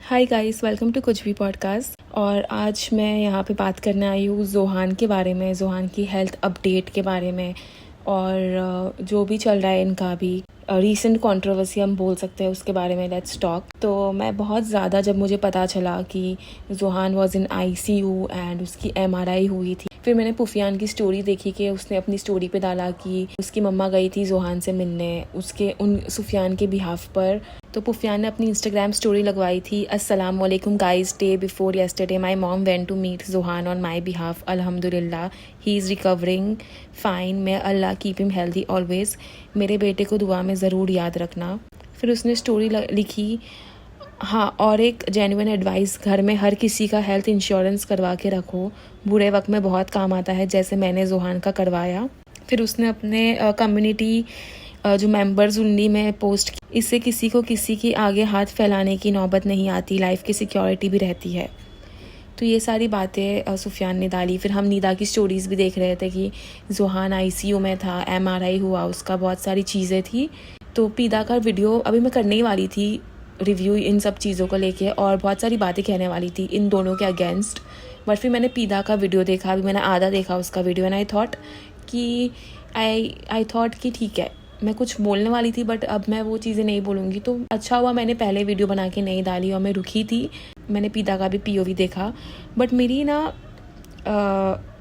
Hi guys, welcome to कुछ भी podcast. और आज मैं यहाँ पे बात करने आई हूँ जोहान के बारे में, जोहान की हेल्थ अपडेट के बारे में और जो भी चल रहा है इनका भी रीसेंट कंट्रोवर्सी हम बोल सकते हैं उसके बारे में। Let's talk. तो मैं बहुत ज़्यादा जब मुझे पता चला कि Johan was in ICU and उसकी एमआरआई हुई थी, फिर मैंने पुफियान की स्टोरी देखी कि उसने अपनी स्टोरी पे डाला कि उसकी मम्मा गई थी जोहान से मिलने उन सुफियान के बिहाफ पर। तो पुफियान ने अपनी इंस्टाग्राम स्टोरी लगवाई थी, अस्सलाम वालेकुम guys, day before yesterday my mom went to meet Johan on my behalf, अल्हम्दुलिल्लाह he is recovering fine, may अल्लाह कीप हिम हेल्दी ऑलवेज, मेरे बेटे को दुआ में ज़रूर याद रखना। फिर उसने स्टोरी लिखी, हाँ, और एक जेन्युइन एडवाइस, घर में हर किसी का हेल्थ इंश्योरेंस करवा के रखो, बुरे वक्त में बहुत काम आता है, जैसे मैंने जोहान का करवाया। फिर उसने अपने कम्युनिटी जो मेंबर्स उन्हीं में पोस्ट की, इससे किसी को किसी की आगे हाथ फैलाने की नौबत नहीं आती, लाइफ की सिक्योरिटी भी रहती है। तो ये सारी बातें सुफियान ने डाली। फिर हम नीदा की स्टोरीज़ भी देख रहे थे कि जोहान आईसीयू में था, एमआरआई हुआ उसका, बहुत सारी चीज़ें थी। तो पीदा का वीडियो अभी मैं करने ही वाली थी, रिव्यू इन सब चीज़ों को लेके, और बहुत सारी बातें कहने वाली थी इन दोनों के अगेंस्ट। बट फिर मैंने पीदा का वीडियो देखा, अभी मैंने आधा देखा उसका वीडियो, एंड आई थॉट कि ठीक है, मैं कुछ बोलने वाली थी बट अब मैं वो चीज़ें नहीं बोलूँगी। तो अच्छा हुआ मैंने पहले वीडियो बना के नहीं डाली और मैं रुकी थी। मैंने पीदा का भी पीओवी देखा, बट मेरी ना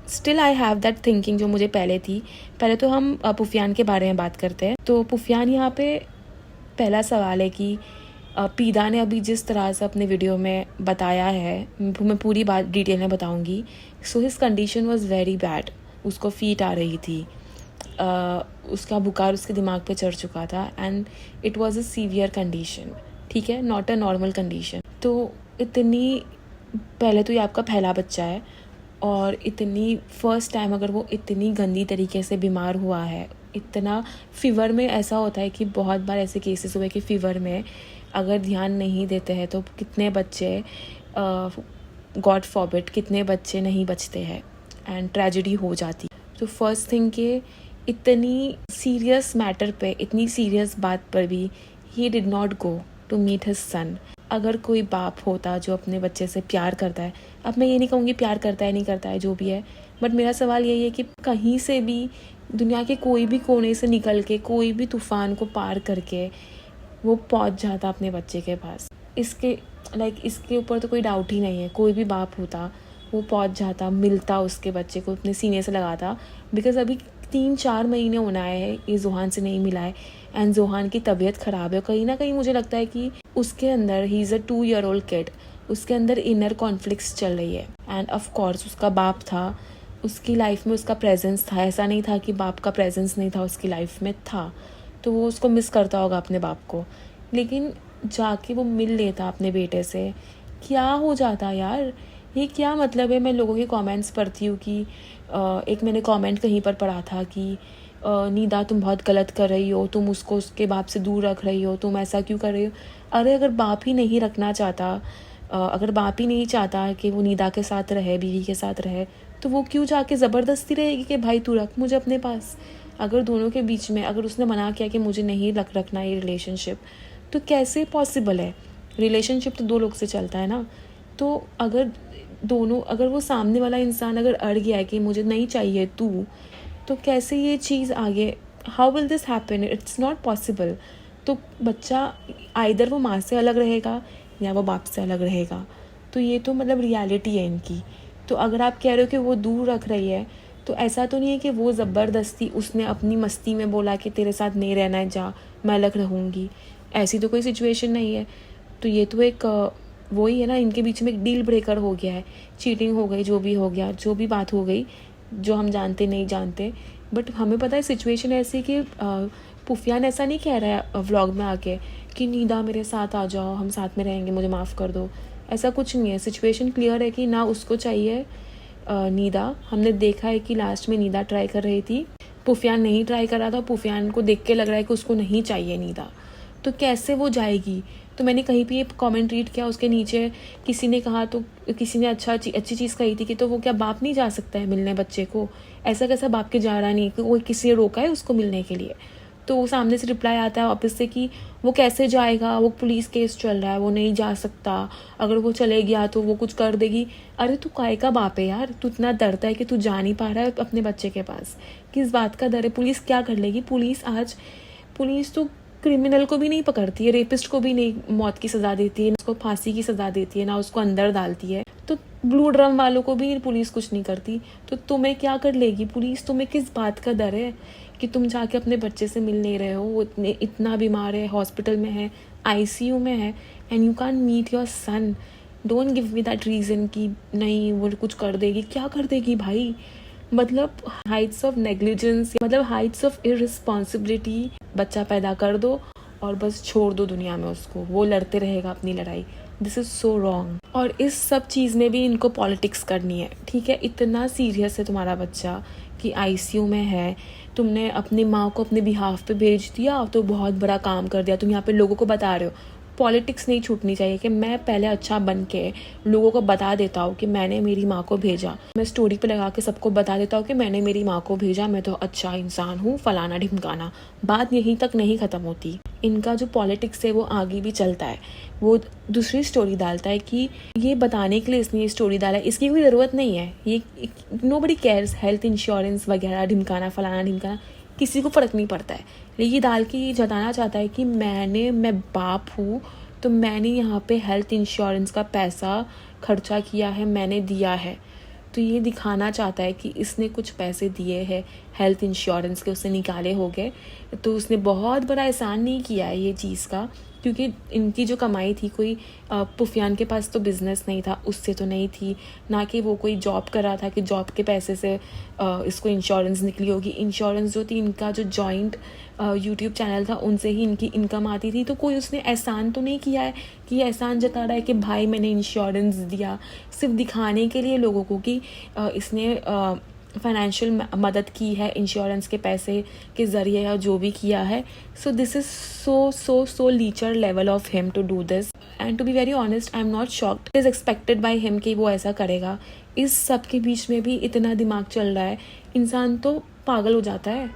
still I have that thinking जो मुझे पहले थी। पहले तो हम पुफियान के बारे में बात करते हैं। तो पुफियान, यहाँ पे पहला सवाल है कि पीदा ने अभी जिस तरह से अपने वीडियो में बताया है, मैं पूरी बात डिटेल में बताऊंगी। So his condition was very bad, उसको फीट आ रही थी, उसका बुखार उसके दिमाग पे चढ़ चुका था, and it was a severe condition, ठीक है, नॉट अ नॉर्मल कंडीशन। तो इतनी, पहले तो ये आपका पहला बच्चा है और इतनी फर्स्ट टाइम अगर वो इतनी गंदी तरीके से बीमार हुआ है, इतना फीवर में ऐसा होता है कि बहुत बार ऐसे केसेस हुए कि फीवर में अगर ध्यान नहीं देते हैं तो कितने बच्चे, गॉड फॉरबिड, कितने बच्चे नहीं बचते हैं एंड ट्रेजेडी हो जाती। तो फर्स्ट थिंग के इतनी सीरियस मैटर पे, इतनी सीरियस बात पर भी he did not go to meet his son. अगर कोई बाप होता जो अपने बच्चे से प्यार करता है, अब मैं ये नहीं कहूँगी प्यार करता है नहीं करता है, जो भी है, बट मेरा सवाल यही है कि कहीं से भी, दुनिया के कोई भी कोने से निकल के, कोई भी तूफान को पार करके वो पहुँच जाता अपने बच्चे के पास। इसके ऊपर तो कोई डाउट ही नहीं है। कोई भी बाप होता वो पहुँच जाता, मिलता, उसके बच्चे को अपने सीने से लगाता। बिकॉज अभी 3-4 महीने होना है ये जोहान से नहीं मिला है, एंड जोहान की तबीयत ख़राब है। कहीं ना कहीं मुझे लगता है कि उसके अंदर, he is a 2-year-old kid, उसके अंदर इनर कॉन्फ्लिक्ट्स चल रही है। एंड ऑफ कोर्स उसका बाप था, उसकी लाइफ में उसका प्रेजेंस था, ऐसा नहीं था कि बाप का प्रेजेंस नहीं था, उसकी लाइफ में था। तो वो उसको मिस करता होगा अपने बाप को, लेकिन जाके वो मिल लेता अपने बेटे से, क्या हो जाता यार, ये क्या मतलब है। मैं लोगों के कमेंट्स पढ़ती हूँ कि एक मैंने कमेंट कहीं पर पढ़ा था कि नीदा तुम बहुत गलत कर रही हो, तुम उसको उसके बाप से दूर रख रही हो, तुम ऐसा क्यों कर रही हो। अरे अगर बाप ही नहीं रखना चाहता, अगर बाप ही नहीं चाहता कि वो नीदा के साथ रहे, बीवी के साथ रहे, तो वो क्यों जाके ज़बरदस्ती रहेगी कि भाई तू रख मुझे अपने पास। अगर दोनों के बीच में, अगर उसने मना किया कि मुझे नहीं रखना ये रिलेशनशिप, तो कैसे पॉसिबल है। रिलेशनशिप तो 2 लोग से चलता है ना। तो अगर वो सामने वाला इंसान अगर अड़ गया है कि मुझे नहीं चाहिए तू, तो कैसे ये चीज़ आगे, how will this happen, it's not possible. तो बच्चा आइदर वो माँ से अलग रहेगा या वो बाप से अलग रहेगा। तो ये तो मतलब रियलिटी है इनकी। तो अगर आप कह रहे हो कि वो दूर रख रही है, तो ऐसा तो नहीं है कि वो ज़बरदस्ती, उसने अपनी मस्ती में बोला कि तेरे साथ नहीं रहना है, जा मैं अलग रहूँगी, ऐसी तो कोई सिचुएशन नहीं है। तो ये तो एक वही है ना, इनके बीच में एक डील ब्रेकर हो गया है, चीटिंग हो गई, जो भी हो गया, जो भी बात हो गई, जो हम जानते नहीं जानते, बट हमें पता है सिचुएशन ऐसी कि पुफियान ऐसा नहीं कह रहा है व्लॉग में आके कि नीदा मेरे साथ आ जाओ, हम साथ में रहेंगे, मुझे माफ़ कर दो, ऐसा कुछ नहीं है। सिचुएशन क्लियर है कि ना उसको चाहिए नीदा। हमने देखा है कि लास्ट में नीदा ट्राई कर रही थी, पुफियान नहीं ट्राई कर रहा था, पुफियान को देख के लग रहा है कि उसको नहीं चाहिए नीदा, तो कैसे वो जाएगी। तो मैंने कहीं पे ये कमेंट रीड किया, उसके नीचे किसी ने कहा, तो किसी ने अच्छी चीज़ कही थी कि तो वो क्या बाप नहीं जा सकता है मिलने बच्चे को, ऐसा कैसा बाप के जा रहा नहीं, वो किसी ने रोका है उसको मिलने के लिए। तो वो सामने से रिप्लाई आता है वापस से कि वो कैसे जाएगा, वो पुलिस केस चल रहा है, वो नहीं जा सकता, अगर वो चले गया तो वो कुछ कर देगी। अरे तू काय का बाप है यार, तू इतना डरता है कि तू जा नहीं पा रहा है अपने बच्चे के पास, किस बात का डर है? पुलिस क्या कर लेगी? पुलिस तो क्रिमिनल को भी नहीं पकड़ती है, रेपिस्ट को भी नहीं मौत की सज़ा देती है, ना उसको फांसी की सज़ा देती है, ना उसको अंदर डालती है। तो ब्लू ड्रम वालों को भी पुलिस कुछ नहीं करती, तो तुम्हें क्या कर लेगी पुलिस? तुम्हें किस बात का डर है कि तुम जाके अपने बच्चे से मिल नहीं रहे हो? वो इतना बीमार है, हॉस्पिटल में है, आईसीयू में है, and you can meet your son. Don't give me that reason कि नहीं वो कुछ कर देगी। क्या कर देगी भाई? मतलब हाइट्स ऑफ नेग्लिजेंस, मतलब हाइट्स ऑफ इररिस्पॉन्सिबिलिटी। बच्चा पैदा कर दो और बस छोड़ दो दुनिया में उसको, वो लड़ते रहेगा अपनी लड़ाई। This is so wrong. और इस सब चीज़ में भी इनको पॉलिटिक्स करनी है, ठीक है? इतना सीरियस है तुम्हारा बच्चा कि आईसीयू में है, तुमने अपनी माँ को अपने बिहाफ पे भेज दिया तो बहुत बड़ा काम कर दिया। तुम यहाँ पे लोगों को बता रहे हो। पॉलिटिक्स नहीं छूटनी चाहिए कि मैं पहले अच्छा बन के लोगों को बता देता हूँ कि मैंने मेरी माँ को भेजा, मैं स्टोरी पे लगा के सबको बता देता हूँ कि मैंने मेरी माँ को भेजा, मैं तो अच्छा इंसान हूँ, फलाना ढिमकाना। बात यहीं तक नहीं ख़त्म होती। इनका जो पॉलिटिक्स है वो आगे भी चलता है। वो दूसरी स्टोरी डालता है कि ये बताने के लिए इसने ये स्टोरी डाला है, इसकी कोई ज़रूरत नहीं है, ये नोबडी केयर्स, हेल्थ इंश्योरेंस वगैरह ढिमकाना फलाना ढिमकाना किसी को फ़र्क नहीं पड़ता है। लेकिन डाल के ये जताना चाहता है कि मैं बाप हूँ, तो मैंने यहाँ पे हेल्थ इंश्योरेंस का पैसा खर्चा किया है, मैंने दिया है। तो ये दिखाना चाहता है कि इसने कुछ पैसे दिए हैं हेल्थ इंश्योरेंस के, उससे निकाले हो गए, तो उसने बहुत बड़ा एहसान नहीं किया है ये चीज़ का, क्योंकि इनकी जो कमाई थी, कोई पुफियान के पास तो बिज़नेस नहीं था, उससे तो नहीं थी, ना कि वो कोई जॉब कर रहा था कि जॉब के पैसे से इसको इंश्योरेंस निकली होगी। इंश्योरेंस जो थी इनका, जो जॉइंट यूट्यूब चैनल था, उनसे ही इनकी इनकम आती थी। तो कोई उसने एहसान तो नहीं किया है कि एहसान जता रहा है कि भाई मैंने इंश्योरेंस दिया, सिर्फ दिखाने के लिए लोगों को कि इसने फाइनेंशियल मदद की है इंश्योरेंस के पैसे के ज़रिए या जो भी किया है। So this is so leecher level of him to do this, and to be very honest I am not shocked. It is expected by him कि वो ऐसा करेगा। इस सब के बीच में भी इतना दिमाग चल रहा है, इंसान तो पागल हो जाता है।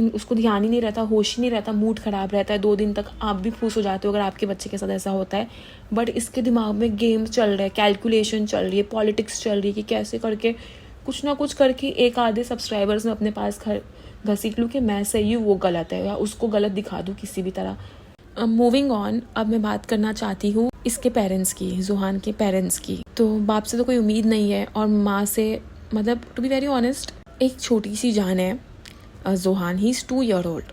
उसको ध्यान ही नहीं रहता, होश ही नहीं रहता, मूड ख़राब रहता है 2 दिन तक। आप भी खुश हो जाते हो अगर आपके बच्चे के साथ ऐसा होता है, बट इसके दिमाग में गेम्स चल रहे हैं, कैलकुलेशन चल रही है, पॉलिटिक्स चल रही है कि कैसे करके कुछ ना कुछ करके एक आधे सब्सक्राइबर्स में अपने पास घसीट लूँ कि मैं सही हूँ वो गलत है, या उसको गलत दिखा दूँ किसी भी तरह। मूविंग ऑन, अब मैं बात करना चाहती हूँ इसके पेरेंट्स की, ज़ुहान के पेरेंट्स की। तो बाप से तो कोई उम्मीद नहीं है, और माँ से, मतलब टू बी वेरी ऑनेस्ट, एक छोटी सी जान है ज़ुहान, ही इज़ 2 year old।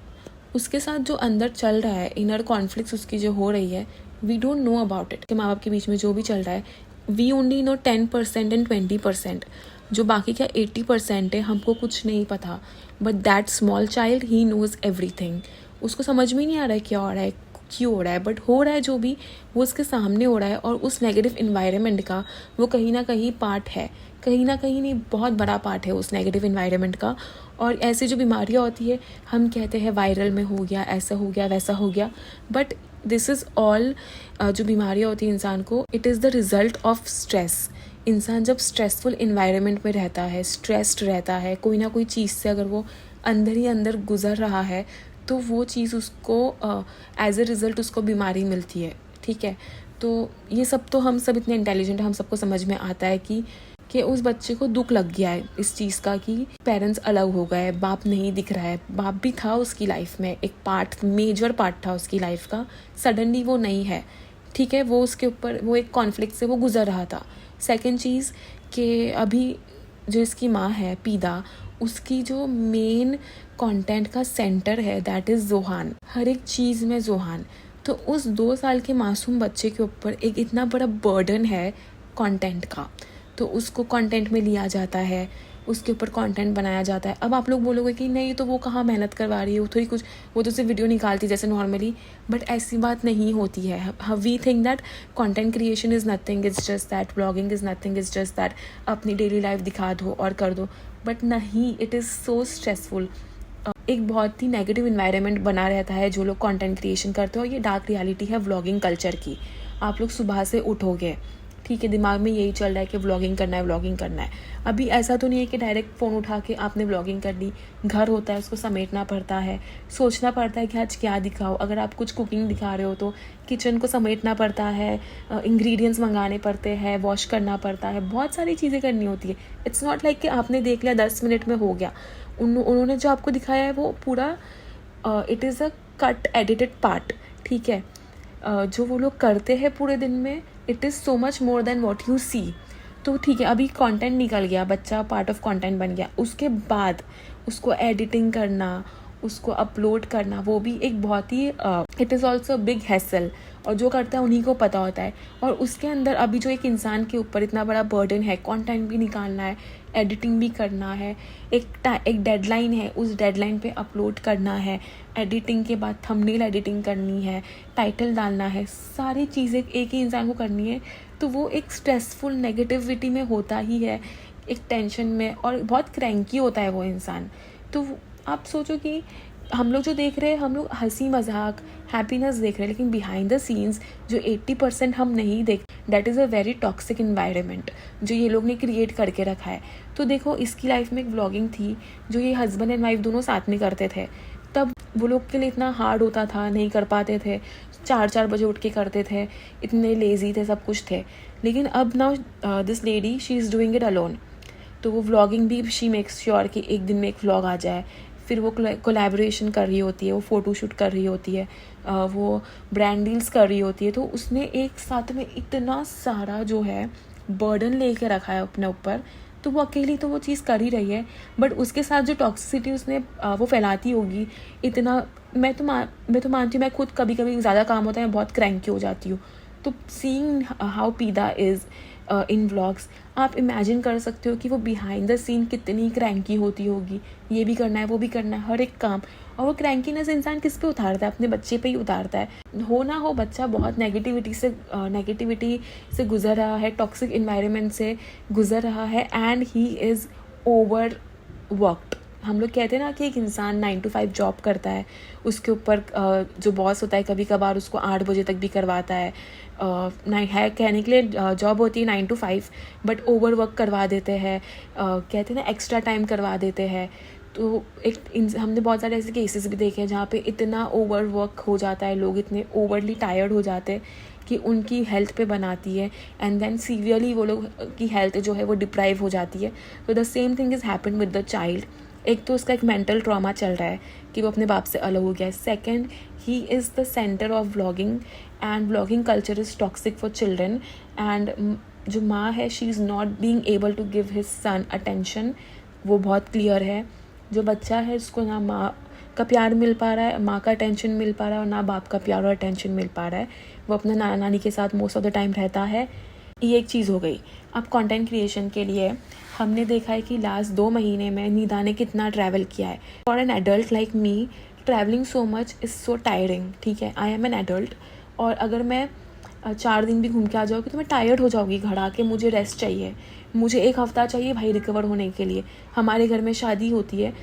उसके साथ जो अंदर चल रहा है, इनर कॉन्फ्लिक्ट्स उसकी जो हो रही है, we don't know about it. कि माँ बाप के बीच में जो भी चल रहा है, वी ओनली नो 10% एंड 20%। जो बाकी का 80% है हमको कुछ नहीं पता, but that small child he knows everything. उसको समझ में नहीं आ रहा है क्या हो रहा है, क्यों हो रहा है, बट हो रहा है जो भी, वो उसके सामने हो रहा है। और उस नेगेटिव इन्वायरमेंट का वो कहीं ना कहीं पार्ट है, कहीं ना कहीं नहीं, बहुत बड़ा पार्ट है उस नेगेटिव इन्वायरमेंट का। और ऐसी जो बीमारियाँ होती है, हम कहते हैं वायरल में हो गया, ऐसा हो गया, वैसा हो गया, बट दिस इज़ ऑल, जो बीमारियाँ होती है इंसान को, it is the result of stress. इंसान जब स्ट्रेसफुल इन्वायरमेंट में रहता है, स्ट्रेस्ड रहता है, कोई ना कोई चीज़ से अगर वो अंदर ही अंदर गुजर रहा है, तो वो चीज़ उसको एज ए रिज़ल्ट उसको बीमारी मिलती है, ठीक है? तो ये सब तो हम सब इतने इंटेलिजेंट हैं, हम सबको समझ में आता है कि उस बच्चे को दुख लग गया है इस चीज़ का कि पेरेंट्स अलग हो गए, बाप नहीं दिख रहा है। बाप भी था उसकी लाइफ में, एक पार्ट, मेजर पार्ट था उसकी लाइफ का, सडनली वो नहीं है, ठीक है? वो उसके ऊपर, वो एक कॉन्फ्लिक्ट से वो गुजर रहा था। सेकंड चीज़ कि अभी जो इसकी माँ है पीदा, उसकी जो मेन कंटेंट का सेंटर है दैट इज़ ज़ुहान, हर एक चीज़ में ज़ुहान। तो उस 2 साल के मासूम बच्चे के ऊपर एक इतना बड़ा बर्डन है कंटेंट का, तो उसको कंटेंट में लिया जाता है, उसके ऊपर कंटेंट बनाया जाता है। अब आप लोग बोलोगे कि नहीं तो वो कहाँ मेहनत करवा रही है, वो थोड़ी कुछ, वो तो सिर्फ वीडियो निकालती जैसे नॉर्मली, बट ऐसी बात नहीं होती है। We think that content creation is nothing, is just that, blogging is nothing, is just that अपनी डेली लाइफ दिखा दो और कर दो, बट नहीं, इट इज़ सो स्ट्रेसफुल। एक बहुत ही नेगेटिव इन्वायरमेंट बना रहता है जो लोग कंटेंट क्रिएशन करते हो। ये डार्क रियलिटी है व्लॉगिंग कल्चर की। आप लोग सुबह से उठोगे, ठीक है, दिमाग में यही चल रहा है कि व्लॉगिंग करना है, व्लॉगिंग करना है। अभी ऐसा तो नहीं है कि डायरेक्ट फ़ोन उठा के आपने व्लॉगिंग कर ली। घर होता है, उसको समेटना पड़ता है, सोचना पड़ता है कि आज क्या दिखाओ। अगर आप कुछ कुकिंग दिखा रहे हो तो किचन को समेटना पड़ता है, इंग्रेडिएंट्स मंगाने पड़ते हैं, वॉश करना पड़ता है, बहुत सारी चीज़ें करनी होती है। इट्स नॉट लाइक कि आपने देख लिया 10 मिनट में हो गया। उन्होंने जो आपको दिखाया है वो पूरा it is a cut edited part, ठीक है। जो वो लोग करते हैं पूरे दिन में, it is so much more than what you see. तो ठीक है, अभी कंटेंट निकल गया, बच्चा पार्ट ऑफ कंटेंट बन गया, उसके बाद उसको एडिटिंग करना, उसको अपलोड करना, वो भी एक बहुत ही it is also big hassle, और जो करता है उन्हीं को पता होता है। और उसके अंदर अभी जो एक इंसान के ऊपर इतना बड़ा बर्डन है, कंटेंट भी निकालना है, एडिटिंग भी करना है, एक डेडलाइन है, उस डेडलाइन पे अपलोड करना है, एडिटिंग के बाद थंबनेल एडिटिंग करनी है, टाइटल डालना है, सारी चीज़ें एक ही इंसान को करनी है। तो वो एक स्ट्रेसफुल नेगेटिविटी में होता ही है, एक टेंशन में, और बहुत क्रैंकी होता है वो इंसान। तो आप सोचो कि हम लोग जो देख रहे हैं, हम लोग हंसी मजाक हैप्पीनेस देख रहे हैं, लेकिन बिहाइंड द सीन्स जो 80% हम नहीं देख, that is a very toxic environment जो ये लोग ने क्रिएट करके रखा है। तो देखो, इसकी लाइफ में एक व्लॉगिंग थी जो ये हस्बैंड एंड वाइफ दोनों साथ में करते थे, तब वो लोग के लिए इतना हार्ड होता था, नहीं कर पाते थे, 4-4 बजे उठ के करते थे, इतने लेज़ी थे, सब कुछ थे। लेकिन अब now this lady she is doing it alone. तो वो व्लॉगिंग भी शी मेक्स श्योर कि एक दिन में एक व्लॉग आ जाए। फिर वो कोलैबोरेशन कर रही होती है, वो फ़ोटोशूट कर रही होती है, वो ब्रांड डील्स कर रही होती है। तो उसने एक साथ में इतना सारा जो है बर्डन लेके रखा है अपने ऊपर। तो वो अकेली तो वो चीज़ कर ही रही है, बट उसके साथ जो टॉक्सिसिटी उसने वो फैलाती होगी इतना, मैं तो मानती हूँ, मैं खुद कभी कभी ज़्यादा काम होता है, मैं बहुत क्रैंकी हो जाती हूँ। तो सीइंग हाउ पीदा इज़ इन व्लॉग्स, आप इमेजिन कर सकते हो कि वो बिहाइंड द सीन कितनी क्रैंकी होती होगी। ये भी करना है, वो भी करना है, हर एक काम। और वो क्रैंकीनेस इंसान किस पे उतारता है? अपने बच्चे पे ही उतारता है। हो ना हो, बच्चा बहुत नेगेटिविटी से गुजर रहा है, टॉक्सिक इन्वायरमेंट से गुजर रहा है, and he is over worked. हम लोग कहते हैं ना कि एक इंसान 9 to 5 जॉब करता है, उसके ऊपर जो बॉस होता है कभी कभार उसको 8 बजे तक भी करवाता है। नहीं है कहने के लिए जॉब होती है 9 to 5, बट ओवर वर्क करवा देते हैं, कहते हैं ना एक्स्ट्रा टाइम करवा देते हैं। तो हमने बहुत सारे ऐसे केसेस भी देखे हैं जहाँ पे इतना ओवर वर्क हो जाता है, लोग इतने ओवरली टायर्ड हो जाते हैं कि उनकी हेल्थ पे बनाती है, एंड देन सीवियरली वो लोग की हेल्थ जो है वो डिप्राइव हो जाती है। तो the same thing is happen with the child. एक तो उसका एक मेंटल ट्रॉमा चल रहा है कि वो अपने बाप से अलग हो गया है। सेकेंड, ही is the centre of vlogging, and vlogging culture is toxic for children. And जो माँ है, she is not being able to give his son attention, वो बहुत क्लियर है। जो बच्चा है उसको ना माँ का प्यार मिल पा रहा है, माँ का अटेंशन मिल पा रहा है, और ना बाप का प्यार और अटेंशन मिल पा रहा है। वो अपना नाना नानी के साथ मोस्ट ऑफ द टाइम रहता है। ये एक चीज़ हो गई। अब कंटेंट क्रिएशन के लिए हमने देखा है कि लास्ट 2 महीने में निदा ने कितना ट्रैवल किया है। For an adult like me, travelling so much is so tiring, ठीक है। आई एम एन एडल्ट, और अगर मैं 4 दिन भी घूम के आ जाऊँगी तो मैं टायर्ड हो जाऊँगी घर आके। मुझे रेस्ट चाहिए, मुझे 1 हफ़्ता चाहिए भाई रिकवर होने के लिए। हमारे घर में शादी होती है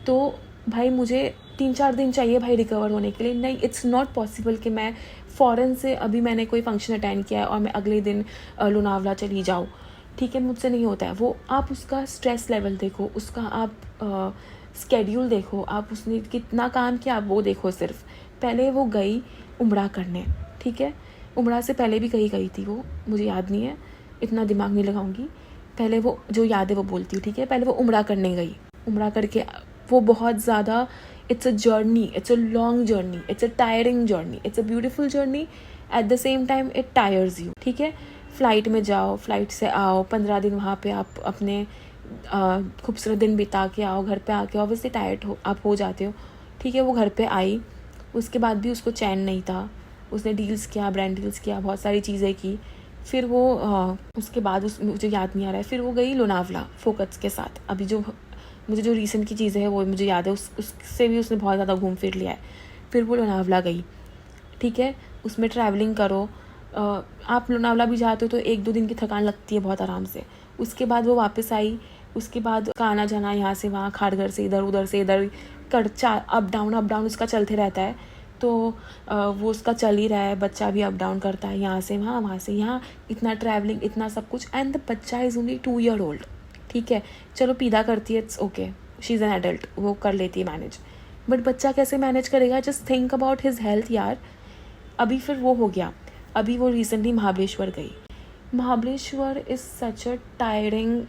तो भाई मुझे 3-4 दिन चाहिए भाई रिकवर होने के लिए। नहीं, इट्स नॉट पॉसिबल कि मैं फ़ौरन से अभी मैंने कोई फंक्शन अटेंड किया है और मैं अगले दिन लोनावला चली जाऊँ, ठीक है, मुझसे नहीं होता है वो। आप उसका स्ट्रेस लेवल देखो, उसका आप स्केड्यूल देखो, आप उसने कितना काम किया आप वो देखो। सिर्फ पहले वो गई उम्रा करने, ठीक है, उम्रा से पहले भी कहीं गई थी वो, मुझे याद नहीं है, इतना दिमाग नहीं लगाऊंगी। पहले वो जो याद है वो बोलती हूँ, ठीक है। पहले वो उम्रा करने गई, उम्रा करके वो बहुत ज़्यादा, it's a journey, it's a long journey, it's a tiring journey, it's a beautiful journey, at the same time it tyres you, ठीक है। फ़्लाइट में जाओ, फ़्लाइट से आओ, 15 दिन वहाँ पे आप अपने खूबसूरत दिन बिता के आओ, घर पे आके ऑब्वियसली टायर्ड आप हो जाते हो, ठीक है। वो घर पे आई, उसके बाद भी उसको चैन नहीं था, उसने डील्स किया, ब्रांड डील्स किया, बहुत सारी चीज़ें की। फिर वो उसके बाद मुझे याद नहीं आ रहा है, फिर वो गई लोनावला फोकस के साथ। अभी जो मुझे जो रीसेंट की चीज़ें हैं वो मुझे याद है, उससे भी उसने बहुत ज़्यादा घूम फिर लिया है। फिर वो लोनावला गई, ठीक है, उसमें ट्रैवलिंग करो। आप लोनावला भी जाते हो तो 1-2 दिन की थकान लगती है बहुत आराम से। उसके बाद वो वापस आई, उसके बाद का आना जाना यहाँ से वहाँ, खाड़घर से इधर, उधर से इधर, अप डाउन उसका चलते रहता है। तो वो उसका चल ही रहा है, बच्चा भी अप डाउन करता है, यहाँ से वहाँ से यहाँ, इतना ट्रैवलिंग, इतना सब कुछ, एंड द बच्चा इज़ ओनली 2 year old। ठीक है, चलो पीदा करती है, it's okay, she is an adult, वो कर लेती है मैनेज, बट बच्चा कैसे मैनेज करेगा? Just think about his health यार। अभी फिर वो हो गया, अभी वो रिसेंटली महाबलेश्वर गई। Mahabaleshwar is such a tiring,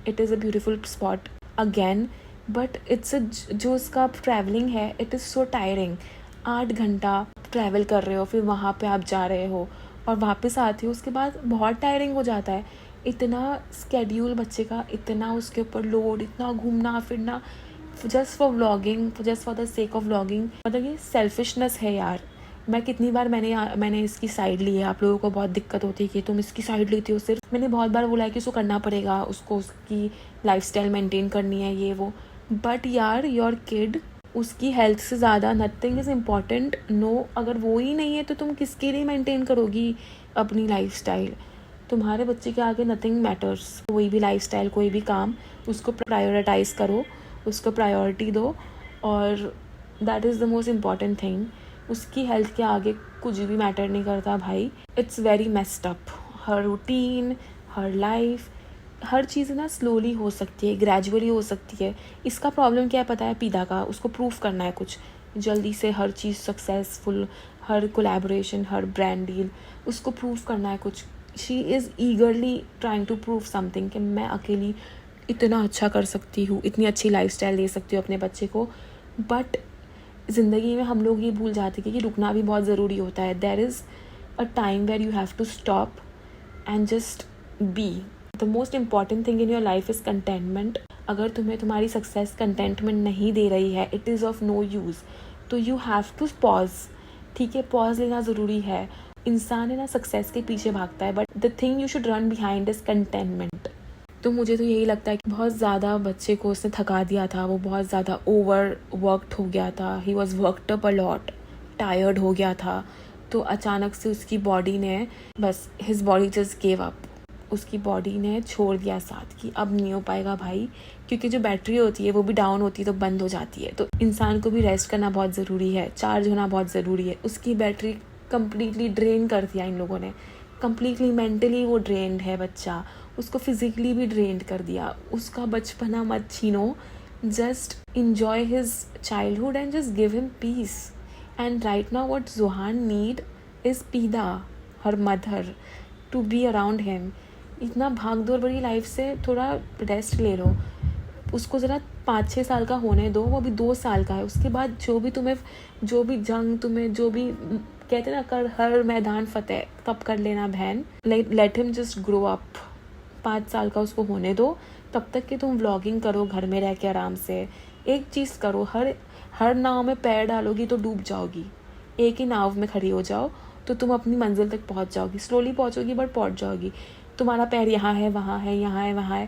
it is a beautiful spot again, but it's जो उसका ट्रैवलिंग है, इट इज़ सो टायरिंग। 8 घंटा ट्रैवल कर रहे हो, फिर वहाँ पे आप जा रहे हो और वापस आते हो, उसके बाद बहुत टायरिंग हो जाता है। इतना स्केड्यूल बच्चे का, इतना उसके ऊपर लोड, इतना घूमना फिरना, just for vlogging, just for the sake of vlogging. मतलब ये सेल्फिशनेस है यार। मैं कितनी बार मैंने इसकी साइड ली है। आप लोगों को बहुत दिक्कत होती है कि तुम इसकी साइड लेती हो सिर्फ। मैंने बहुत बार बोला है कि उसको करना पड़ेगा, उसको उसकी लाइफस्टाइल मेंटेन करनी है, ये वो, बट यार योर किड, उसकी हेल्थ से ज़्यादा नथिंग इज़ इम्पॉर्टेंट। नो, अगर वो ही नहीं है तो तुम किसके लिए मेंटेन करोगी अपनी लाइफस्टाइल? तुम्हारे बच्चे के आगे नथिंग मैटर्स। कोई भी लाइफस्टाइल, कोई भी काम, उसको प्रायोरिटाइज़ करो, उसको प्रायोरिटी दो, और that is the most important thing. उसकी हेल्थ के आगे कुछ भी मैटर नहीं करता भाई। It's very messed up. हर रूटीन, हर लाइफ, हर चीज़ ना स्लोली हो सकती है, ग्रेजुअली हो सकती है। इसका प्रॉब्लम क्या है पता है पीदा का? उसको प्रूफ करना है कुछ जल्दी से, हर चीज़ सक्सेसफुल, हर कोलैबोरेशन, हर ब्रांड डील, उसको प्रूफ करना है कुछ। She is eagerly trying to prove something कि मैं अकेली इतना अच्छा कर सकती हूँ, इतनी अच्छी लाइफस्टाइल दे सकती हूँ अपने बच्चे को। बट ज़िंदगी में हम लोग ये भूल जाते हैं कि रुकना भी बहुत ज़रूरी होता है। There is a time where you have to stop and just be. The most important thing in your life is contentment. अगर तुम्हें तुम्हारी सक्सेस कंटेंटमेंट नहीं दे रही है, it is of no use, तो यू हैव टू पॉज। ठीक है, पॉज लेना ज़रूरी है। इंसान है ना सक्सेस के पीछे भागता है, but the thing you should run behind is contentment. तो मुझे तो यही लगता है कि बहुत ज़्यादा बच्चे को उसने थका दिया था, वो बहुत ज़्यादा ओवर वर्कड हो गया था, he was worked up a lot, tired हो गया था। तो अचानक से उसकी बॉडी ने बस, his body just gave up. उसकी बॉडी ने छोड़ दिया साथ कि अब नहीं हो पाएगा भाई, क्योंकि जो बैटरी होती है वो भी डाउन होती है तो बंद हो जाती है। तो इंसान को भी रेस्ट करना बहुत ज़रूरी है, चार्ज होना बहुत ज़रूरी है। उसकी बैटरी कम्प्लीटली ड्रेन कर दिया इन लोगों ने, कम्प्लीटली मेंटली वो ड्रेन्ड है बच्चा, उसको फिजिकली भी ड्रेन्ड कर दिया। उसका बचपना मत छीनो, just enjoy his childhood and just give him peace. And right now what Zohan need is Pida, her mother, to be around him. इतना भाग दौड़ भरी लाइफ से थोड़ा रेस्ट ले लो। उसको ज़रा 5-6 साल का होने दो, वो अभी 2 साल का है। उसके बाद जो भी जंग तुम्हें जो भी कहते ना, कर हर मैदान फतेह, तब कर लेना बहन। Let him just grow up. 5 साल का उसको होने दो, तब तक कि तुम व्लॉगिंग करो घर में रह के आराम से। एक चीज़ करो, हर नाव में पैर डालोगी तो डूब जाओगी। एक ही नाव में खड़ी हो जाओ तो तुम अपनी मंजिल तक पहुंच जाओगी। स्लोली पहुंचोगी बट पहुंच जाओगी। तुम्हारा पैर यहाँ है, वहाँ है, यहाँ है, वहाँ है।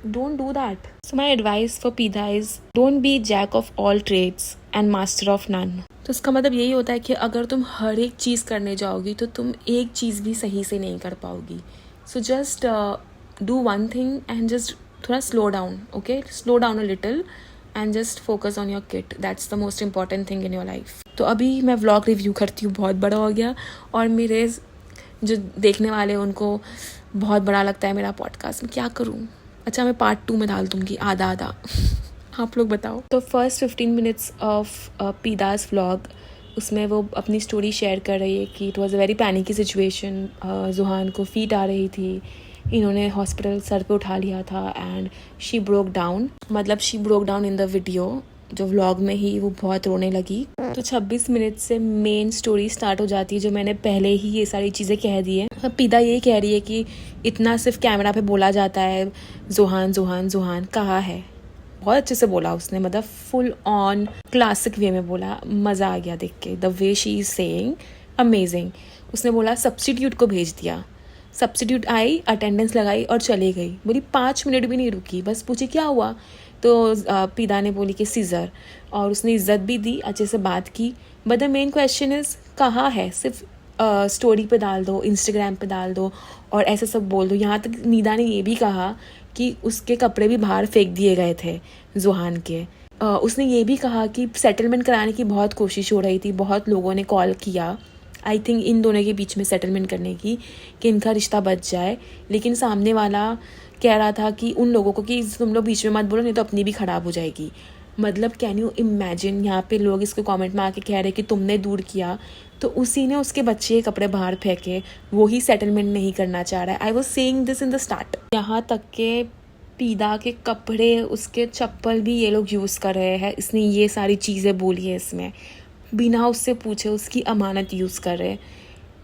Don't do that. So my advice for पीदा is don't be jack of all trades and master of none. तो इसका मतलब यही होता है कि अगर तुम हर एक चीज़ करने जाओगी तो तुम एक चीज़ भी सही से नहीं कर पाओगी। So just do one thing and just थोड़ा slow down, okay, slow down a little and just focus on your kid. That's the most important thing in your life. तो अभी मैं व्लॉग रिव्यू करती हूँ, बहुत बड़ा हो गया, और मेरे जो देखने वाले उनको बहुत बड़ा लगता है मेरा पॉडकास्ट। मैं क्या करूँ? अच्छा, मैं पार्ट 2 में डाल दूँगी, आधा आधा। आप लोग बताओ। तो फर्स्ट 15 मिनट्स ऑफ पीदास व्लॉग, उसमें वो अपनी स्टोरी शेयर कर रही है कि it was a very panicky situation. Juhan को फीट आ रही थी, इन्होंने हॉस्पिटल सर पे उठा लिया था एंड शी ब्रोक डाउन। मतलब she broke down in the video, जो व्लॉग में ही वो बहुत रोने लगी। तो 26 मिनट से मेन स्टोरी स्टार्ट हो जाती है, जो मैंने पहले ही ये सारी चीज़ें कह दी है। पीदा ये कह रही है कि इतना सिर्फ कैमरा पे बोला जाता है, जुहान जुहान जुहान कहाँ है। बहुत अच्छे से बोला उसने, मतलब फुल ऑन क्लासिक वे में बोला, मज़ा आ गया देख के। The way she is saying amazing. उसने बोला सब्स्टिट्यूट को भेज दिया, सब्स्टिट्यूट आई, अटेंडेंस लगाई और चली गई। बोली 5 मिनट भी नहीं रुकी, बस पूछी क्या हुआ, तो पीदा ने बोली कि सीज़र, और उसने इज्जत भी दी, अच्छे से बात की। But the main question is कहाँ है? सिर्फ स्टोरी पे डाल दो, इंस्टाग्राम पे डाल दो और ऐसे सब बोल दो। यहाँ तक नीदा ने ये भी कहा कि उसके कपड़े भी बाहर फेंक दिए गए थे जुहान के। उसने ये भी कहा कि सेटलमेंट कराने की बहुत कोशिश हो रही थी, बहुत लोगों ने कॉल किया आई थिंक इन दोनों के बीच में सेटलमेंट करने की, कि इनका रिश्ता बच जाए, लेकिन सामने वाला कह रहा था कि उन लोगों को कि तुम लोग बीच में मत बोलो नहीं तो अपनी भी ख़राब हो जाएगी। मतलब कैन यू इमेजिन, यहाँ पे लोग इसको कमेंट में आके कह रहे कि तुमने दूर किया, तो उसी ने उसके बच्चे के कपड़े बाहर फेंके, वो ही सेटलमेंट नहीं करना चाह रहा है। I was saying this in the start. यहाँ तक के पीदा के कपड़े, उसके चप्पल भी ये लोग यूज़ कर रहे हैं। इसने ये सारी चीज़ें बोली है इसमें, बिना उससे पूछे उसकी अमानत यूज़ कर रहे हैं।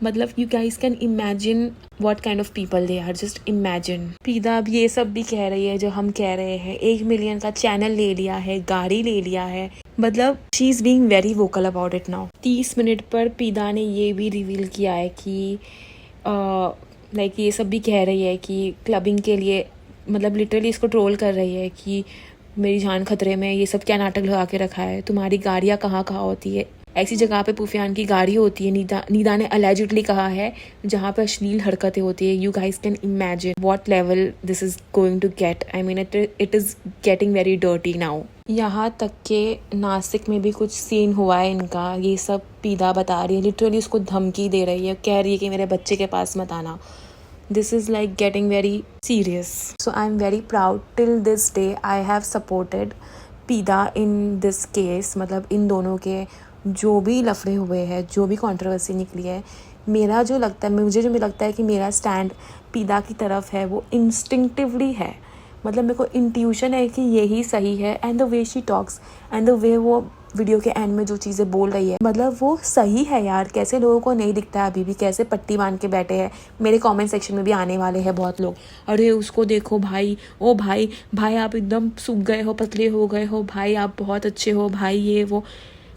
मतलब you guys can imagine what kind of people they are, just imagine. पीदा अब ये सब भी कह रही है जो हम कह रहे हैं, 1 मिलियन का चैनल ले लिया है, गाड़ी ले लिया है, मतलब she is being very vocal about it now. 30 minute पर पीदा ने ये भी रिवील किया है कि लाइक ये सब भी कह रही है कि क्लबिंग के लिए, मतलब लिटरली इसको ट्रोल कर रही है कि मेरी जान खतरे में, ये सब क्या नाटक लगा के रखा है, तुम्हारी गाड़ियाँ कहाँ कहाँ होती है, ऐसी जगह पे पुफियान की गाड़ी होती है। नीदा ने अलेजिडली कहा है जहाँ पे अश्लील हरकतें होती है। You guys can imagine what level this is going to get. I mean it is getting very dirty now. यहाँ तक के नासिक में भी कुछ सीन हुआ है इनका, ये सब पीदा बता रही है, लिटरली उसको धमकी दे रही है, कह रही है कि मेरे बच्चे के पास मत आना। This is like getting very serious. So I'm very proud till this day I have supported पीदा in this case। मतलब इन दोनों के जो भी लफड़े हुए हैं, जो भी कंट्रोवर्सी निकली है, मेरा जो लगता है, मुझे जो लगता है कि मेरा स्टैंड पीदा की तरफ है, वो इंस्टिंक्टिवली है। मतलब मेरे को इंट्यूशन है कि यही सही है। And the way she talks and the way वो वीडियो के एंड में जो चीज़ें बोल रही है, मतलब वो सही है यार। कैसे लोगों को नहीं दिखता है अभी भी, कैसे पट्टी बांध के बैठे हैं। मेरे कमेंट सेक्शन में भी आने वाले हैं बहुत लोग, अरे उसको देखो भाई, ओ भाई, भाई आप एकदम सूख गए हो, पतले हो गए हो, भाई आप बहुत अच्छे हो, भाई ये वो।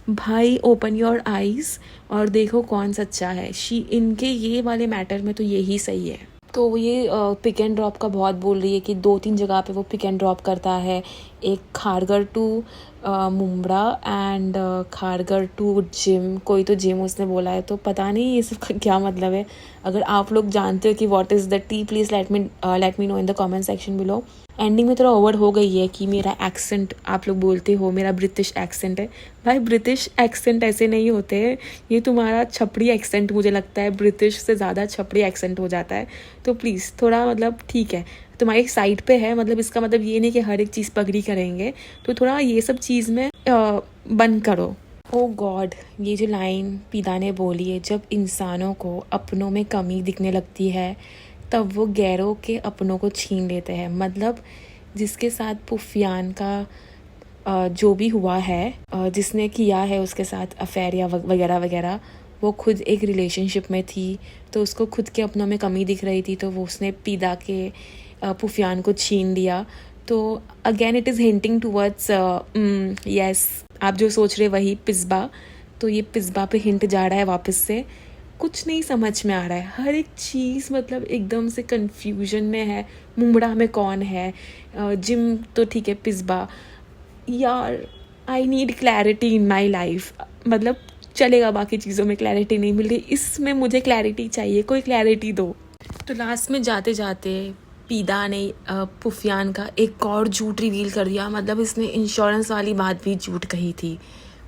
भाई ओपन योर आइज़ और देखो कौन सच्चा है। इनके ये वाले मैटर में तो यही सही है। तो ये पिक एंड ड्रॉप का बहुत बोल रही है कि 2-3 जगह पे वो पिक एंड ड्रॉप करता है, एक Kharghar to Mumbra and Kharghar to gym. कोई तो जिम उसने बोला है, तो पता नहीं ये सब क्या मतलब है। अगर आप लोग जानते हो कि what is the T, please let me know in the comment section below. Ending में थोड़ा ओवर हो गई है कि मेरा एक्सेंट, आप लोग बोलते हो मेरा ब्रिटिश एक्सेंट है। भाई ब्रिटिश एक्सेंट ऐसे नहीं होते हैं, ये तुम्हारा छपड़ी एक्सेंट मुझे लगता है ब्रिटिश से ज़्यादा छपड़ी एक्सेंट हो जाता है। तो प्लीज़ थोड़ा, मतलब ठीक है तुम्हारी साइड पे है, मतलब इसका मतलब ये नहीं कि हर एक चीज़ पगड़ी करेंगे, तो थोड़ा ये सब चीज़ में बंद करो। ओ गॉड, ये जो लाइन पीदा ने बोली है, जब इंसानों को अपनों में कमी दिखने लगती है तब वो गैरों के अपनों को छीन लेते हैं। मतलब जिसके साथ पुफियान का जो भी हुआ है, जिसने किया है उसके साथ अफेयर या वगैरह वगैरह, वो खुद एक रिलेशनशिप में थी, तो उसको खुद के अपनों में कमी दिख रही थी, तो वो उसने पीदा के पुफियान को छीन लिया। तो again it is hinting towards yes, आप जो सोच रहे वही पिस्बा। तो ये पिस्बा पे हिंट जा रहा है वापस से। कुछ नहीं समझ में आ रहा है, हर एक चीज़ मतलब एकदम से कंफ्यूजन में है। मुंबड़ा में कौन है, जिम तो ठीक है, पिस्बा यार। I need clarity in my life. मतलब चलेगा बाकी चीज़ों में क्लैरिटी नहीं मिल रही, इसमें मुझे क्लैरिटी चाहिए, कोई क्लैरिटी दो। तो लास्ट में जाते जाते पीदा ने पुफियान का एक और झूठ रिवील कर दिया। मतलब इसने इंश्योरेंस वाली बात भी झूठ कही थी।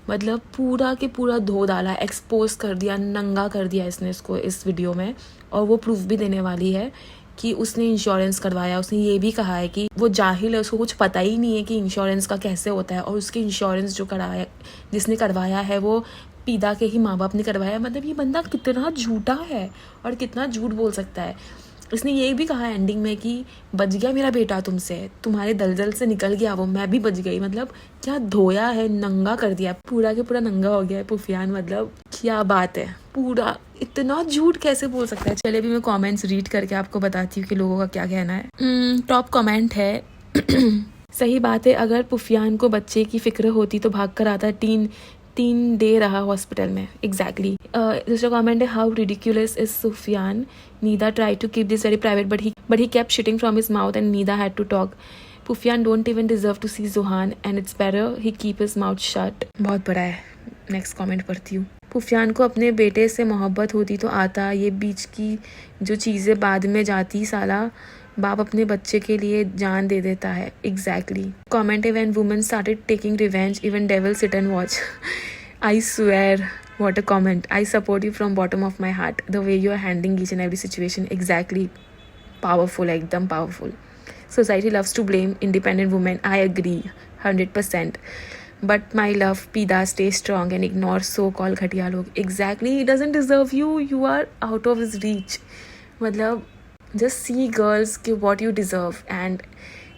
मतलब पूरा के पूरा धो डाला, एक्सपोज कर दिया, नंगा कर दिया इसने इसको इस वीडियो में। और वो प्रूफ भी देने वाली है कि उसने इंश्योरेंस करवाया। उसने ये भी कहा है कि वो जाहिल है, उसको कुछ पता ही नहीं है कि इंश्योरेंस का कैसे होता है। और उसके इंश्योरेंस जो कराया, जिसने करवाया है, वो पीदा के ही माँ बाप ने करवाया। मतलब ये बंदा कितना झूठा है और कितना झूठ बोल सकता है। इसने ये भी कहा एंडिंग में कि बच गया मेरा बेटा तुमसे, तुम्हारे दलदल से निकल गया वो, मैं भी बच गई। मतलब क्या धोया है, नंगा कर दिया, पूरा के पूरा नंगा हो गया है पुफियान। मतलब क्या बात है, पूरा इतना झूठ कैसे बोल सकता है। चलिए अभी मैं कमेंट्स रीड करके आपको बताती हूँ कि लोगों का क्या कहना है। टॉप कमेंट है सही बात है, अगर पुफियान को बच्चे की फिक्र होती तो भाग कर आता, 3 डे रहा हॉस्पिटल में। एग्जैक्टली। दूसरा कमेंट है, how ridiculous is Sufiyan, Nida try to keep this very private but he kept shitting from his mouth and Nida had to talk. पुफियान don't even deserve to see Johan and it's better he keep his mouth shut. बहुत बड़ा है। Next comment पढ़ती हूँ। पुफियान को अपने बेटे से मोहब्बत होती तो आता, ये बीच की जो चीज़ें बाद में जाती साला बाप अपने बच्चे के लिए जान दे देता है. Exactly. Comment when women started taking revenge, even devil sit and watch. I swear, what a comment. I support you from bottom of my heart. The way you are handling each and every situation, exactly. Powerful, एकदम powerful. Society loves to blame independent women. I agree, 100%. But my love, Pida, stay strong and ignore so-called घटिया लोग. Exactly, he doesn't deserve you. You are out of his reach. मतलब just see girls give what you deserve, and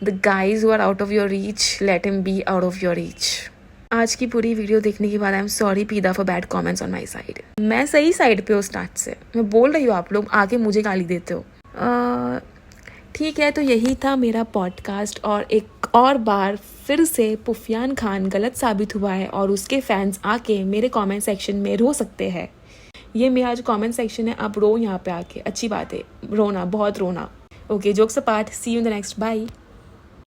the guys who are out of your reach, let him be out of your reach. आज की पूरी video देखने के बाद I am sorry पीदा for bad comments on my side. मैं सही side पे हूँ स्टार्ट से. मैं बोल रही हूँ, आप लोग आके मुझे गाली देते हो. ठीक है, तो यही था मेरा पॉडकास्ट. और एक और बार फिर से पुफियान खान गलत साबित हुआ है और उसके फैंस आके मेरे कमेंट सेक्शन में रो सकते हैं. ये मेरा जो कमेंट सेक्शन है, आप रो यहाँ पे आके. अच्छी बात है, रोना, बहुत रोना. Okay, jokes apart, see you in the next. Bye.